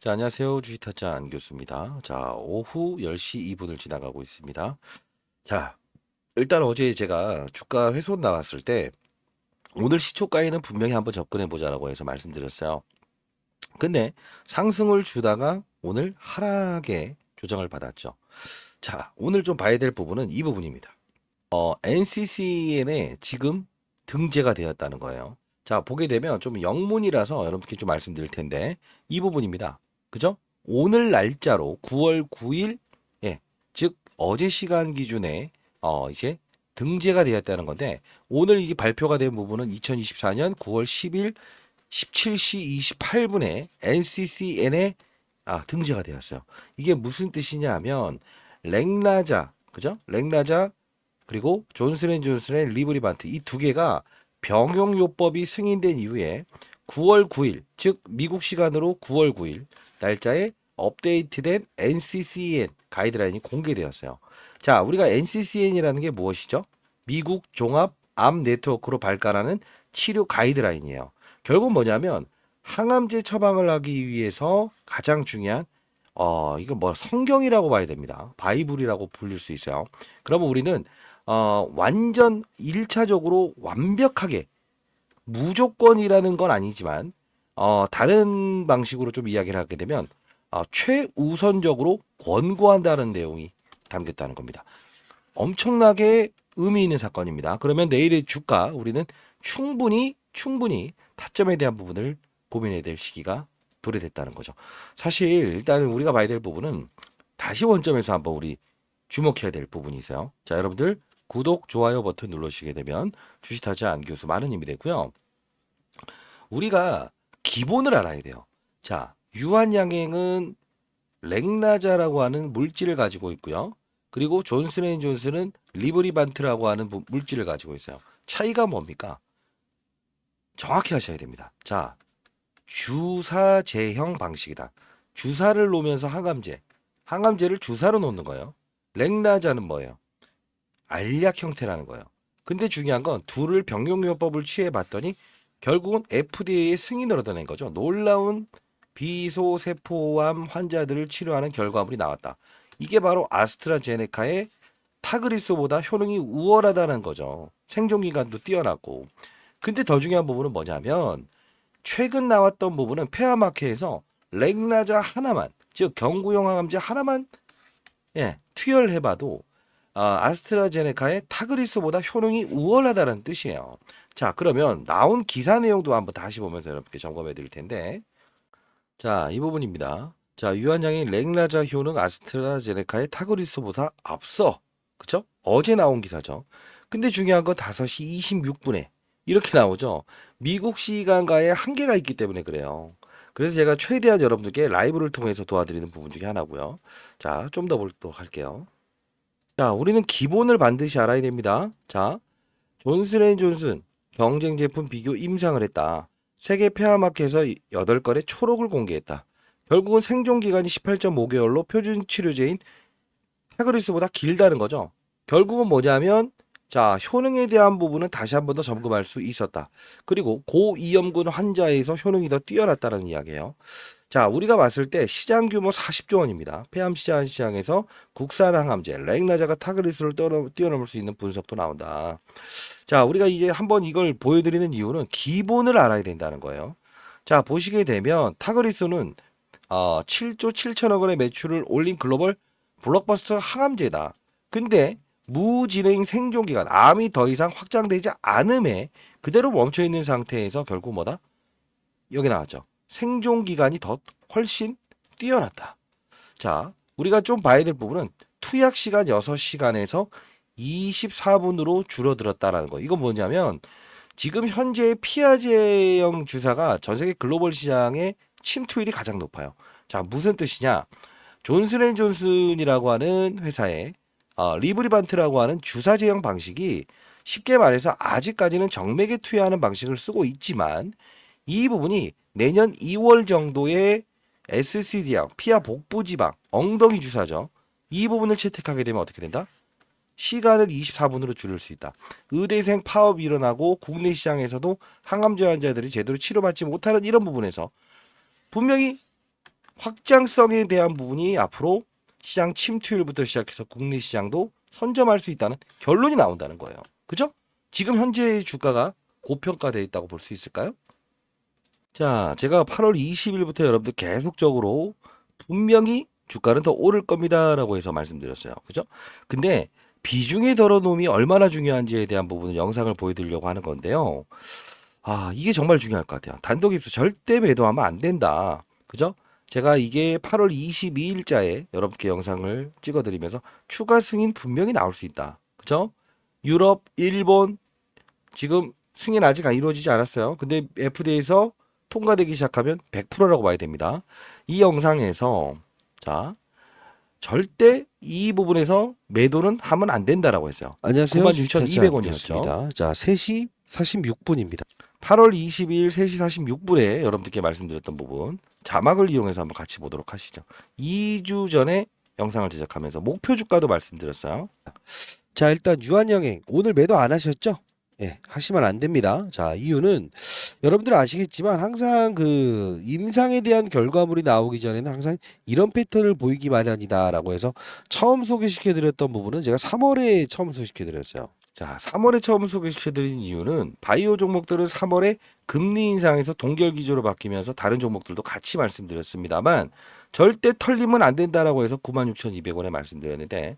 자, 안녕하세요. 주식타짜 안교수입니다. 자, 오후 10시 2분을 지나가고 있습니다. 자, 일단 어제 제가 주가 훼손 나왔을 때 오늘 시초가에는 분명히 한번 접근해 보자라고 해서 말씀드렸어요. 근데 상승을 주다가 오늘 하락에 조정을 받았죠. 자, 오늘 좀 봐야 될 부분은 이 부분입니다. NCCN에 지금 등재가 되었다는 거예요. 자, 보게 되면 좀 영문이라서 여러분께 좀 말씀드릴 텐데 이 부분입니다. 그죠? 오늘 날짜로 9월 9일, 예, 즉 어제 시간 기준에 이제 등재가 되었다는 건데 오늘 이게 발표가 된 부분은 2024년 9월 10일 17시 28분에 NCCN에 등재가 되었어요. 이게 무슨 뜻이냐 하면 랭라자, 그죠? 랭라자 그리고 존슨앤존슨의 리브리반트 이 두 개가 병용요법이 승인된 이후에 9월 9일, 즉 미국 시간으로 9월 9일 날짜에 업데이트된 NCCN 가이드라인이 공개되었어요. 자, 우리가 NCCN이라는 게 무엇이죠? 미국 종합 암 네트워크로 발간하는 치료 가이드라인이에요. 결국 뭐냐면 항암제 처방을 하기 위해서 가장 중요한 이거 뭐 성경이라고 봐야 됩니다. 바이블이라고 불릴 수 있어요. 그러면 우리는 완전 1차적으로 완벽하게 무조건이라는 건 아니지만 다른 방식으로 좀 이야기를 하게 되면 최우선적으로 권고한다는 내용이 담겼다는 겁니다. 엄청나게 의미 있는 사건입니다. 그러면 내일의 주가 우리는 충분히 타점에 대한 부분을 고민해야 될 시기가 도래됐다는 거죠. 사실 일단은 우리가 봐야 될 부분은 다시 원점에서 한번 우리 주목해야 될 부분이 있어요. 자, 여러분들 구독, 좋아요 버튼 눌러주시게 되면 주식타자 안교수 많은 힘이 되고요. 우리가 기본을 알아야 돼요. 자, 유한양행은 랭라자라고 하는 물질을 가지고 있고요. 그리고 존슨앤존슨은 리브리반트라고 하는 물질을 가지고 있어요. 차이가 뭡니까? 정확히 하셔야 됩니다. 자, 주사제형 방식이다. 주사를 놓으면서 항암제를 주사로 놓는 거예요. 랭라자는 뭐예요? 알약 형태라는 거예요. 근데 중요한 건 둘을 병용요법을 취해 봤더니 결국은 FDA의 승인을 얻어낸 거죠. 놀라운 비소세포암 환자들을 치료하는 결과물이 나왔다. 이게 바로 아스트라제네카의 타그리소보다 효능이 우월하다는 거죠. 생존기간도 뛰어났고. 근데 더 중요한 부분은 뭐냐면 최근 나왔던 부분은 폐암학회에서 렉라자 하나만, 즉 경구용 항암제 하나만 투여해봐도 아스트라제네카의 타그리소보다 효능이 우월하다는 뜻이에요. 자, 그러면 나온 기사 내용도 한번 다시 보면서 여러분께 점검해 드릴 텐데, 자, 이 부분입니다. 자, 유한양의 렉라자 효능 아스트라제네카의 타그리소보다 앞서, 그쵸? 어제 나온 기사죠. 근데 중요한 건 5시 26분에 이렇게 나오죠. 미국 시간과의 한계가 있기 때문에 그래요. 그래서 제가 최대한 여러분들께 라이브를 통해서 도와드리는 부분 중에 하나고요. 자, 좀 더 보도록 할게요. 자, 우리는 기본을 반드시 알아야 됩니다. 자, 존슨앤존슨 경쟁 제품 비교 임상을 했다. 세계 폐암학회에서 8건의 초록을 공개했다. 결국은 생존 기간이 18.5개월로 표준 치료제인 타그리스보다 길다는 거죠. 결국은 뭐냐면 자, 효능에 대한 부분은 다시 한 번 더 점검할 수 있었다. 그리고 고위험군 환자에서 효능이 더 뛰어났다는 이야기예요. 자, 우리가 봤을 때 시장 규모 40조 원입니다. 폐암 시장에서 국산 항암제 렉라자가 타그리스를 뛰어넘을 수 있는 분석도 나온다. 자, 우리가 이제 한번 이걸 보여드리는 이유는 기본을 알아야 된다는 거예요. 자, 보시게 되면 타그리스는 7조 7천억 원의 매출을 올린 글로벌 블록버스터 항암제다. 근데 무진행 생존 기간, 암이 더 이상 확장되지 않음에 그대로 멈춰 있는 상태에서 결국 뭐다? 여기 나왔죠. 생존 기간이 더 훨씬 뛰어났다. 자, 우리가 좀 봐야 될 부분은 투약 시간 6시간에서 24분으로 줄어들었다라는 거. 이건 뭐냐면 지금 현재 피아제형 주사가 전 세계 글로벌 시장의 침투율이 가장 높아요. 자, 무슨 뜻이냐? 존슨앤존슨이라고 하는 회사의 리브리반트라고 하는 주사 제형 방식이 쉽게 말해서 아직까지는 정맥에 투여하는 방식을 쓰고 있지만 이 부분이 내년 2월 정도에 SCD형, 피하 복부 지방, 엉덩이 주사죠. 이 부분을 채택하게 되면 어떻게 된다? 시간을 24분으로 줄일 수 있다. 의대생 파업이 일어나고 국내 시장에서도 항암제 환자들이 제대로 치료받지 못하는 이런 부분에서 분명히 확장성에 대한 부분이 앞으로 시장 침투율부터 시작해서 국내 시장도 선점할 수 있다는 결론이 나온다는 거예요. 그죠? 지금 현재 주가가 고평가되어 있다고 볼 수 있을까요? 자, 제가 8월 20일부터 여러분들 계속적으로 분명히 주가는 더 오를 겁니다라고 해서 말씀드렸어요. 그죠? 근데 비중의 덜어놓음이 얼마나 중요한지에 대한 부분을 영상을 보여드리려고 하는 건데요. 이게 정말 중요할 것 같아요. 단독 입수 절대 매도하면 안 된다. 그죠? 제가 이게 8월 22일자에 여러분께 영상을 찍어드리면서 추가 승인 분명히 나올 수 있다. 그죠? 유럽, 일본 지금 승인 아직 안 이루어지지 않았어요. 근데 FDA에서 통과되기 시작하면 100%라고 봐야 됩니다. 이 영상에서 자 절대 이 부분에서 매도는 하면 안 된다라고 했어요. 안녕하세요. 96,200원이었죠. 주차장이었습니다. 자, 3시 46분입니다. 8월 22일 3시 46분에 여러분들께 말씀드렸던 부분 자막을 이용해서 한번 같이 보도록 하시죠. 2주 전에 영상을 제작하면서 목표 주가도 말씀드렸어요. 자, 일단 유한영행 오늘 매도 안 하셨죠? 예, 하시면 안 됩니다. 자, 이유는 여러분들 아시겠지만 항상 그 임상에 대한 결과물이 나오기 전에는 항상 이런 패턴을 보이기 마련이다라고 해서 처음 소개시켜 드렸던 부분은 제가 3월에 처음 소개시켜 드렸어요. 자, 3월에 처음 소개시켜드린 이유는 바이오 종목들은 3월에 금리 인상에서 동결 기조로 바뀌면서 다른 종목들도 같이 말씀드렸습니다만 절대 털리면 안 된다라고 해서 96,200원에 말씀드렸는데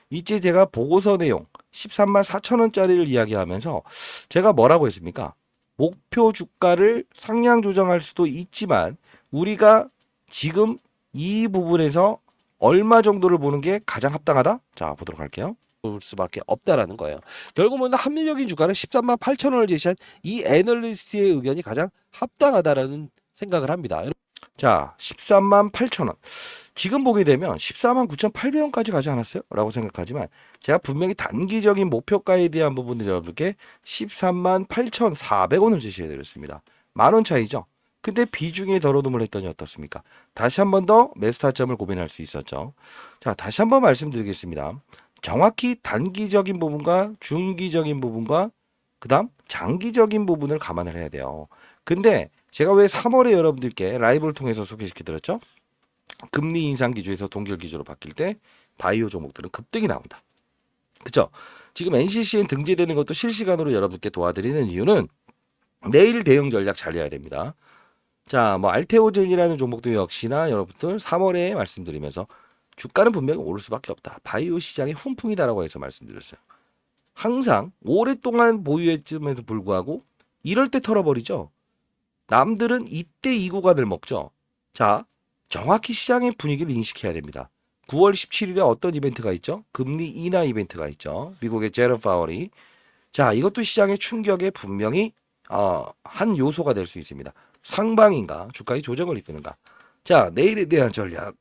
이제 제가 보고서 내용 13만 4천 원짜리를 이야기하면서 제가 뭐라고 했습니까? 목표 주가를 상향 조정할 수도 있지만 우리가 지금 이 부분에서 얼마 정도를 보는 게 가장 합당하다? 자, 보도록 할게요. 볼 수밖에 없다라는 거예요. 결국은 합리적인 주가를 13만 8천 원을 제시한 이 애널리스트의 의견이 가장 합당하다라는 생각을 합니다. 자, 13만 8천 원. 지금 보게 되면 14만 9,800원까지 가지 않았어요? 라고 생각하지만 제가 분명히 단기적인 목표가에 대한 부분을 여러분께 13만 8,400원을 제시해드렸습니다. 만 원 차이죠? 근데 비중에 덜어둠을 했더니 어떻습니까? 다시 한 번 더 매수 타점을 고민할 수 있었죠. 자, 다시 한번 말씀드리겠습니다. 정확히 단기적인 부분과 중기적인 부분과 그다음 장기적인 부분을 감안을 해야 돼요. 근데 제가 왜 3월에 여러분들께 라이브를 통해서 소개시켜 드렸죠? 금리 인상 기조에서 동결 기조로 바뀔 때 바이오 종목들은 급등이 나온다. 그죠? 지금 NCCN 등재되는 것도 실시간으로 여러분께 도와드리는 이유는 내일 대응 전략 잘 해야 됩니다. 자, 뭐 알테오젠이라는 종목도 역시나 여러분들 3월에 말씀드리면서 주가는 분명히 오를 수밖에 없다. 바이오 시장의 훈풍이다라고 해서 말씀드렸어요. 항상 오랫동안 보유했음에도 불구하고 이럴 때 털어버리죠. 남들은 이때 이 구간을 먹죠. 자, 정확히 시장의 분위기를 인식해야 됩니다. 9월 17일에 어떤 이벤트가 있죠? 금리 인하 이벤트가 있죠. 미국의 제롬 파월이. 자, 이것도 시장의 충격에 분명히 한 요소가 될 수 있습니다. 상방인가 주가의 조정을 이끄는가. 자, 내일에 대한 전략.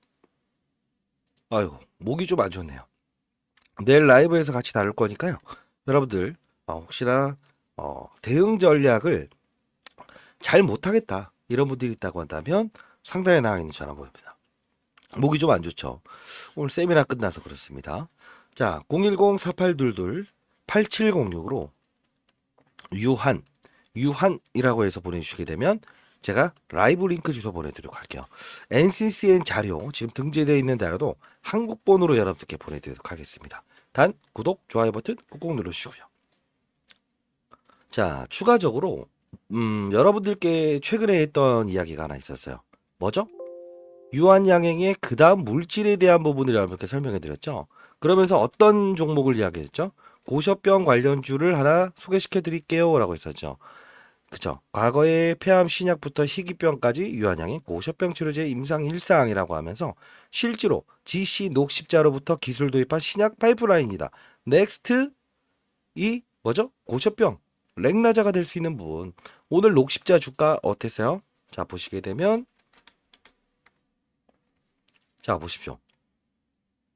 아이고, 목이 좀 안 좋네요. 내일 라이브에서 같이 다룰 거니까요. 여러분들 혹시나 대응 전략을 잘 못하겠다 이런 분들이 있다고 한다면 상단에 나와 있는 전화 번호입니다. 목이 좀 안 좋죠. 오늘 세미나 끝나서 그렇습니다. 자, 010-4822-8706으로 유한이라고 해서 보내주시게 되면 제가 라이브 링크 주소 보내드리도록 할게요. NCCN 자료 지금 등재되어 있는 자료도 한국본으로 여러분들께 보내드리도록 하겠습니다. 단 구독, 좋아요 버튼 꾹꾹 누르시고요. 자, 추가적으로 여러분들께 최근에 했던 이야기가 하나 있었어요. 뭐죠? 유한양행의 그 다음 물질에 대한 부분을 여러분께 설명해 드렸죠. 그러면서 어떤 종목을 이야기했죠? 고셔병 관련주를 하나 소개시켜 드릴게요 라고 했었죠. 그죠? 과거에 폐암 신약부터 희귀병까지 유한양행 고셔병 치료제 임상 일상이라고 하면서 실제로 GC 녹십자로부터 기술 도입한 신약 파이프라인이다. 넥스트 이 뭐죠? 고셔병 렉나자가 될 수 있는 부분. 오늘 녹십자 주가 어땠어요? 자, 보시게 되면 자, 보십시오.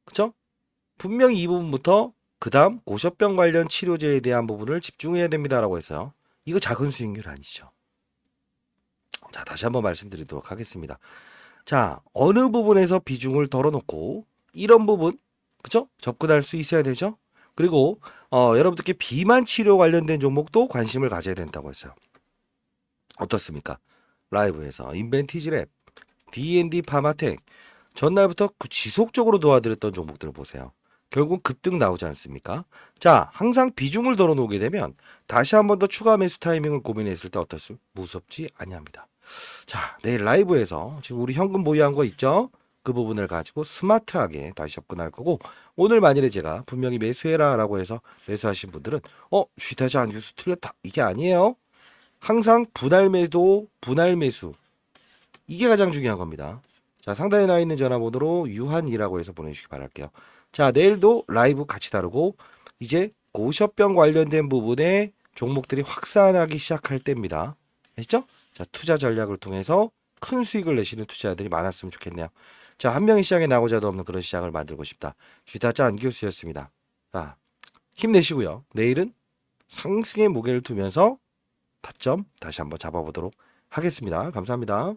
그쵸? 분명히 이 부분부터 그 다음 고셔병 관련 치료제에 대한 부분을 집중해야 됩니다라고 했어요. 이거 작은 수익률 아니죠. 자, 다시 한번 말씀드리도록 하겠습니다. 자, 어느 부분에서 비중을 덜어놓고 이런 부분, 그쵸? 접근할 수 있어야 되죠. 그리고 여러분들께 비만 치료 관련된 종목도 관심을 가져야 된다고 했어요. 어떻습니까? 라이브에서 인벤티지랩, D&D 파마텍 전날부터 지속적으로 도와드렸던 종목들을 보세요. 결국 급등 나오지 않습니까? 자, 항상 비중을 덜어 놓게 되면 다시 한 번 더 추가 매수 타이밍을 고민했을 때 어떨수? 무섭지 아니합니다. 자, 내일 라이브에서 지금 우리 현금 보유한 거 있죠? 그 부분을 가지고 스마트하게 다시 접근할 거고, 오늘 만일에 제가 분명히 매수해라 라고 해서 매수하신 분들은 쉬타지 안 교수 틀렸다, 이게 아니에요. 항상 분할 매도, 분할 매수, 이게 가장 중요한 겁니다. 자, 상단에 나와 있는 전화번호로 유한이라고 해서 보내주시기 바랄게요. 자, 내일도 라이브 같이 다루고, 이제 고셔병 관련된 부분에 종목들이 확산하기 시작할 때입니다. 아시죠? 자, 투자 전략을 통해서 큰 수익을 내시는 투자자들이 많았으면 좋겠네요. 자, 한 명의 시장에 나고자도 없는 그런 시장을 만들고 싶다. 쥐타짜 안교수였습니다. 자, 힘내시고요. 내일은 상승의 무게를 두면서 타점 다시 한번 잡아보도록 하겠습니다. 감사합니다.